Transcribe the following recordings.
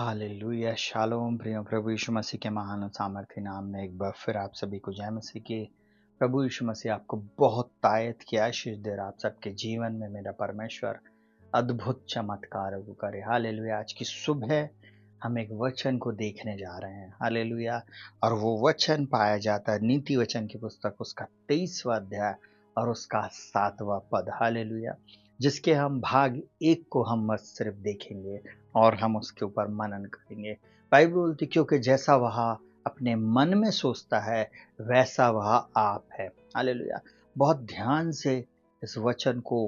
Hallelujah shalom प्रिय प्रभु यीशु मसीह के महान और सामर्थ्य नाम में एक बार फिर आप सभी को जय मसीह की। प्रभु यीशु मसीह आपको बहुत तायत की आशीष दे रहा, आप सबके जीवन में मेरा परमेश्वर अद्भुत चमत्कार वो करे। हालेलुया। आज की सुबह हम एक वचन को देखने जा रहे हैं। हालेलुया। और वो वचन पाया जाता है नीति वचन की पुस्तक उसका 23वां अध्याय और उसका 7वां पद। हालेलुया। जिसके हम भाग एक को हम बस सिर्फ देखेंगे और हम उसके ऊपर मनन करेंगे। बाइबल बोलती क्योंकि जैसा वह अपने मन में सोचता है वैसा वह आप है। हालेलुया। बहुत ध्यान से इस वचन को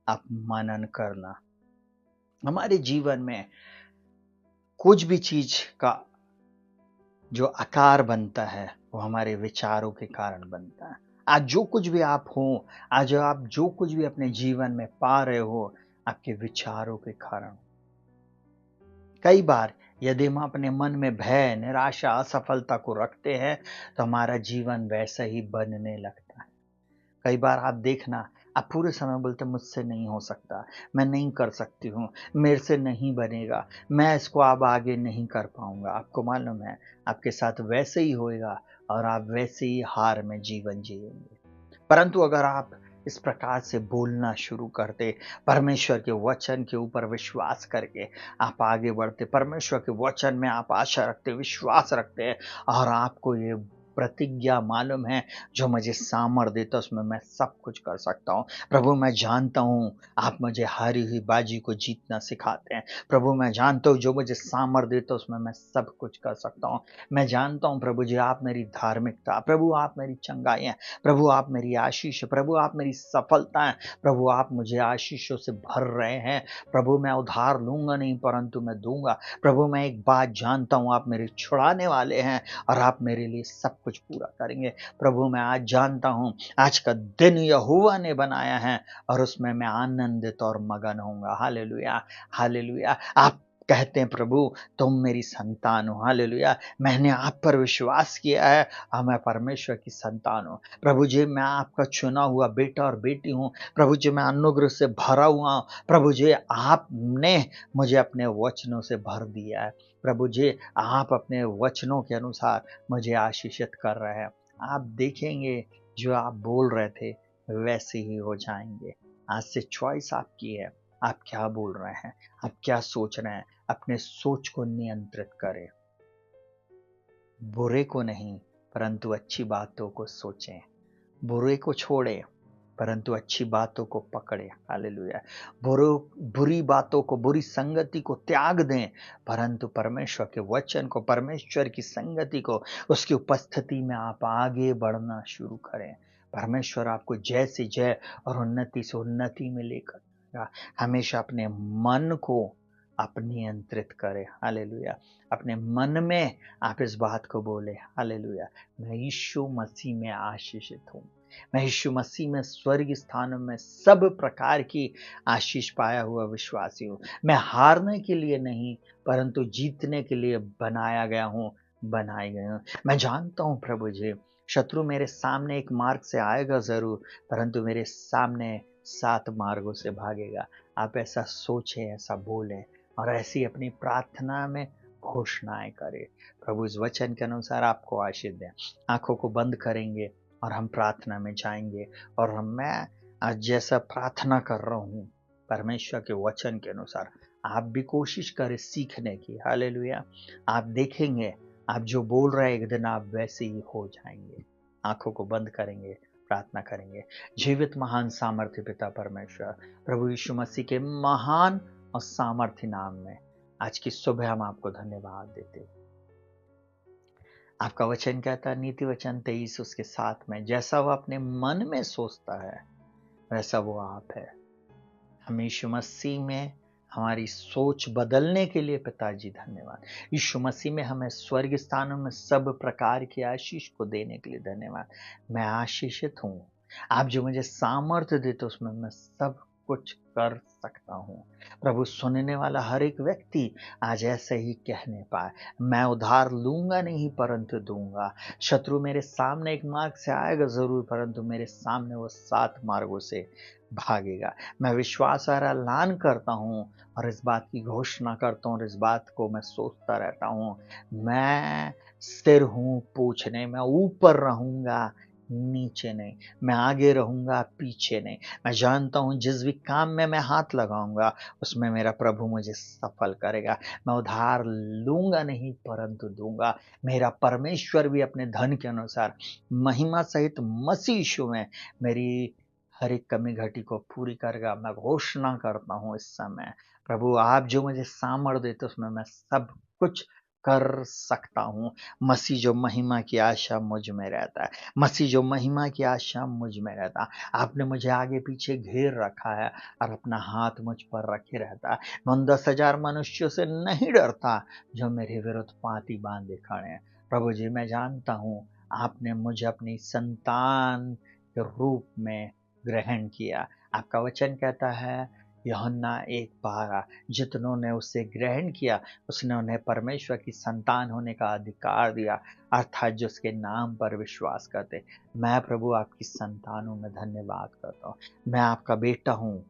आप मनन करना। हमारे जीवन में कुछ भी चीज का जो आकार बनता है वो हमारे विचारों के कारण बनता है। आज जो कुछ भी आप हो, आज आप जो कुछ भी अपने जीवन में पा रहे हो, आपके विचारों के कारण। कई बार यदि हम अपने मन में भय, निराशा, असफलता को रखते हैं तो हमारा जीवन वैसा ही बनने लगता है। कई बार आप देखना, आप पूरे समय बोलते मुझसे नहीं हो सकता, मैं नहीं कर सकती हूँ, मेरे से नहीं बनेगा, मैं इसको अब आगे नहीं कर पाऊंगा। आपको मालूम है आपके साथ वैसे ही होएगा और आप वैसे ही हार में जीवन जिएंगे। परंतु अगर आप इस प्रकार से बोलना शुरू करते, परमेश्वर के वचन के ऊपर विश्वास करके आप आगे बढ़ते, परमेश्वर के वचन में आप आशा रखते, विश्वास रखते हैं और आपको ये प्रतिज्ञा मालूम है, जो मुझे सामर्थ देता है उसमें मैं सब कुछ कर सकता हूँ। प्रभु मैं जानता हूँ आप मुझे हारी हुई बाजी को जीतना सिखाते हैं। प्रभु मैं जानता हूँ जो मुझे सामर्थ देता है उसमें मैं सब कुछ कर सकता हूँ। मैं जानता हूँ प्रभु जी आप मेरी धार्मिकता, प्रभु आप मेरी चंगाई, प्रभु आप मेरी आशीष, प्रभु आप मेरी सफलता हैं। प्रभु आप मुझे आशीषों से भर रहे हैं। प्रभु मैं उधार लूंगा नहीं परंतु मैं दूंगा। प्रभु मैं एक बात जानता हूँ आप मेरे छुड़ाने वाले हैं और आप मेरे लिए सब कुछ पूरा करेंगे। प्रभु मैं आज जानता हूँ आज का दिन यहोवा ने बनाया है और उसमें मैं आनंदित और मगन होऊंगा। हालेलुया। हालेलुया। आप कहते हैं प्रभु तुम मेरी संतान हो। हालेलुया। मैंने आप पर विश्वास किया है और मैं परमेश्वर की संतान हूँ। प्रभु जी मैं आपका चुना हुआ बेटा और बेटी हूँ। प्रभु जी मैं अनुग्रह से भरा हुआ हूँ। प्रभु जी आपने मुझे अपने वचनों से भर दिया है। प्रभु जी आप अपने वचनों के अनुसार मुझे आशीषित कर रहे हैं। आप देखेंगे जो आप बोल रहे थे वैसे ही हो जाएंगे। आज से चॉइस आपकी है, आप क्या बोल रहे हैं, आप क्या सोच रहे हैं। अपने सोच को नियंत्रित करें, बुरे को नहीं परंतु अच्छी बातों को सोचें। बुरे को छोड़ें परंतु अच्छी बातों को पकड़े। हालेलुया। बुरी बातों को, बुरी संगति को त्याग दें परंतु परमेश्वर के वचन को, परमेश्वर की संगति को, उसकी उपस्थिति में आप आगे बढ़ना शुरू करें। परमेश्वर आपको जय से जय और उन्नति से उन्नति में लेकर जाएगा। हमेशा अपने मन को आप नियंत्रित करें। हालेलुया। अपने मन में आप इस बात को बोले, हालेलुया, मैं यीशु मसीह में आशीषित हूँ। मैं यीशु मसीह में स्वर्ग स्थानों में सब प्रकार की आशीष पाया हुआ विश्वासी हूँ। मैं हारने के लिए नहीं परंतु जीतने के लिए बनाया गया हूँ, बनाई गई हूँ। मैं जानता हूँ प्रभु जी शत्रु मेरे सामने एक मार्ग से आएगा जरूर परंतु मेरे सामने 7 मार्गों से भागेगा। आप ऐसा सोचें, ऐसा बोलें और ऐसी अपनी प्रार्थना में घोषणाएं करें। प्रभु इस वचन के अनुसार आपको आशीष दें। आंखों को बंद करेंगे और हम प्रार्थना में जाएंगे और मैं आज जैसा प्रार्थना कर रहा हूँ परमेश्वर के वचन के अनुसार आप भी कोशिश करें सीखने की। हालेलुया। आप देखेंगे आप जो बोल रहे हैं एक दिन आप वैसे ही हो जाएंगे। आंखों को बंद करेंगे, प्रार्थना करेंगे। जीवित महान सामर्थ्य पिता परमेश्वर प्रभु यीशु मसीह के महान और सामर्थ्य नाम में आज की सुबह हम आपको धन्यवाद देते। आपका वचन कहता है नीति वचन 23 उसके 7 में, जैसा वो अपने मन में सोचता है वैसा वो आप है। हम यीशु मसीह में हमारी सोच बदलने के लिए पिताजी धन्यवाद। यीशु मसीह में हमें स्वर्ग स्थानों में सब प्रकार की आशीष को देने के लिए धन्यवाद। मैं आशीषित हूँ। आप जो मुझे सामर्थ्य देते उसमें मैं सब कुछ कर सकता हूँ। प्रभु सुनने वाला हर एक व्यक्ति आज ऐसे ही कहने पाए, मैं उधार लूंगा नहीं परंतु दूंगा। शत्रु मेरे सामने एक मार्ग से आएगा जरूर परंतु मेरे सामने वो 7 मार्गों से भागेगा। मैं विश्वास और ऐलान करता हूँ और इस बात की घोषणा करता हूँ और इस बात को मैं सोचता रहता हूँ। मैं स्थिर हूँ पूछ नहीं, मैं ऊपर रहूँगा, नीचे नहीं। मैं आगे रहूँगा, पीछे नहीं। मैं जानता हूँ जिस भी काम में मैं हाथ लगाऊँगा, उसमें मेरा प्रभु मुझे सफल करेगा। मैं उधार लूँगा नहीं परंतु दूँगा। मेरा परमेश्वर भी अपने धन के अनुसार महिमा सहित मसीह यीशु में मेरी हर एक कमी घटी को पूरी करेगा। मैं घोषणा करता हूँ इस समय, प्रभु आप जो मुझे सामर्थ देते हो उसमें मैं सब कुछ कर सकता हूँ। मसीह जो महिमा की आशा मुझ में रहता है, मसीह जो महिमा की आशा मुझ में रहता है। आपने मुझे आगे पीछे घेर रखा है और अपना हाथ मुझ पर रखे रहता है। मैं उन 10,000 मनुष्यों से नहीं डरता जो मेरे विरुद्ध पाँति बांधे खड़े हैं। प्रभु जी मैं जानता हूँ आपने मुझे अपनी संतान के रूप में ग्रहण किया। आपका वचन कहता है यूहन्ना 1:12 जितनों ने उसे ग्रहण किया उसने उन्हें परमेश्वर की संतान होने का अधिकार दिया, अर्थात जो उसके नाम पर विश्वास करते। मैं प्रभु आपकी संतान हूँ, मैं धन्यवाद करता हूँ। मैं आपका बेटा हूँ,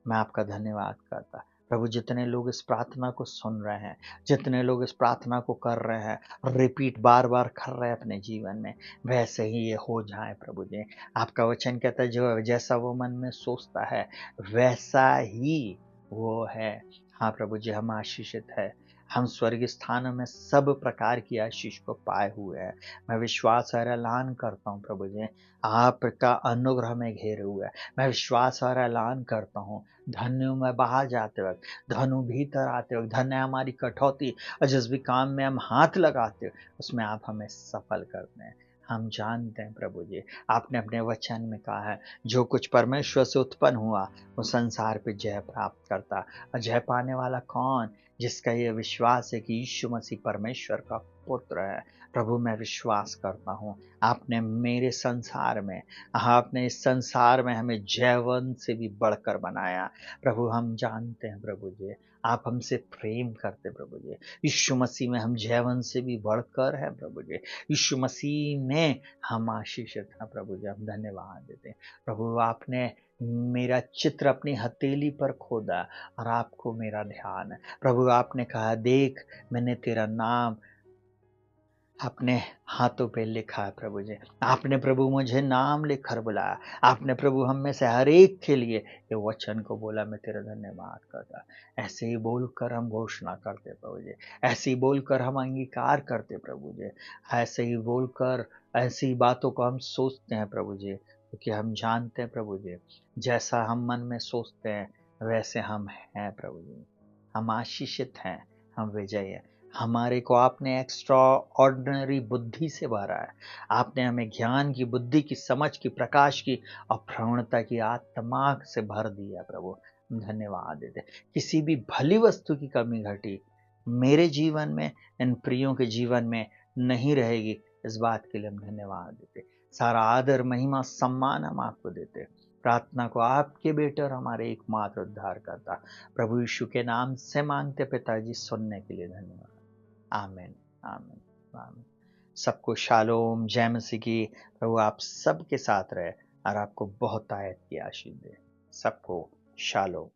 मैं आपका धन्यवाद करता। प्रभु जितने लोग इस प्रार्थना को सुन रहे हैं, जितने लोग इस प्रार्थना को कर रहे हैं, रिपीट बार-बार कर रहे हैं अपने जीवन में, वैसे ही ये हो जाए प्रभु जी। आपका वचन कहता है जो जैसा वो मन में सोचता है, वैसा ही वो है। हाँ प्रभु जी हम आशीषित है। हम स्वर्गीय स्थानों में सब प्रकार की आशीष को पाए हुए हैं। मैं विश्वास और ऐलान करता हूँ प्रभु जी, आपका अनुग्रह में घेरे हुए है। मैं विश्वास और ऐलान करता हूँ धन्यों में बाहर जाते वक्त, धनु भीतर आते वक्त, धन्य है हमारी कटौती और जिस भी काम में हम हाथ लगाते हो उसमें आप हमें सफल करते हैं। हम जानते हैं प्रभु जी आपने अपने वचन में कहा है जो कुछ परमेश्वर से उत्पन्न हुआ वो संसार पे जय प्राप्त करता। और जय पाने वाला कौन? जिसका ये विश्वास है कि यीशु मसीह परमेश्वर का पुत्र है। प्रभु मैं विश्वास करता हूँ आपने मेरे संसार में, आपने इस संसार में हमें जयवंत से भी बढ़कर बनाया। प्रभु हम जानते हैं प्रभु जी आप हमसे प्रेम करते प्रभु जी। यीशु मसीह में हम जयवंत से भी बढ़कर हैं प्रभु जी। यीशु मसीह में हम आशीषित हैं प्रभु जी। हम धन्यवाद देते हैं प्रभु आपने मेरा चित्र अपनी हथेली पर खोदा और आपको मेरा ध्यान है प्रभु। आपने कहा देख मैंने तेरा नाम अपने हाथों पे लिखा है प्रभु जी। आपने प्रभु मुझे नाम लिखकर बुलाया। आपने प्रभु हम में से हर एक के लिए ये वचन को बोला। मैं तेरा धन्यवाद करता। ऐसे ही बोलकर हम घोषणा करते प्रभु जी। ऐसे ही बोलकर हम अंगीकार करते प्रभु जी। ऐसे ही बोलकर ऐसी बातों को हम सोचते हैं प्रभु जी, क्योंकि हम जानते हैं प्रभु जी जैसा हम मन में सोचते हैं वैसे हम हैं प्रभु जी। हम आशीषित हैं, हम विजयी हैं। हमारे को आपने एक्स्ट्रा ऑर्डिनरी बुद्धि से भरा है। आपने हमें ज्ञान की, बुद्धि की, समझ की, प्रकाश की और प्रवणता की आत्मा से भर दिया प्रभु। हम धन्यवाद देते। किसी भी भली वस्तु की कमी घटी मेरे जीवन में, इन प्रियों के जीवन में नहीं रहेगी। इस बात के लिए हम धन्यवाद देते। सारा आदर, महिमा, सम्मान हम आपको देते। प्रार्थना को आपके बेटे और हमारे एकमात्र उद्धारकर्ता प्रभु यीशु के नाम से मांगते पिताजी, सुनने के लिए धन्यवाद। आमीन, आमीन, आमीन। सबको शालोम, जय मसीह की। प्रभु आप सबके साथ रहे और आपको बहुत आयत की आशीष दे। सबको शालोम।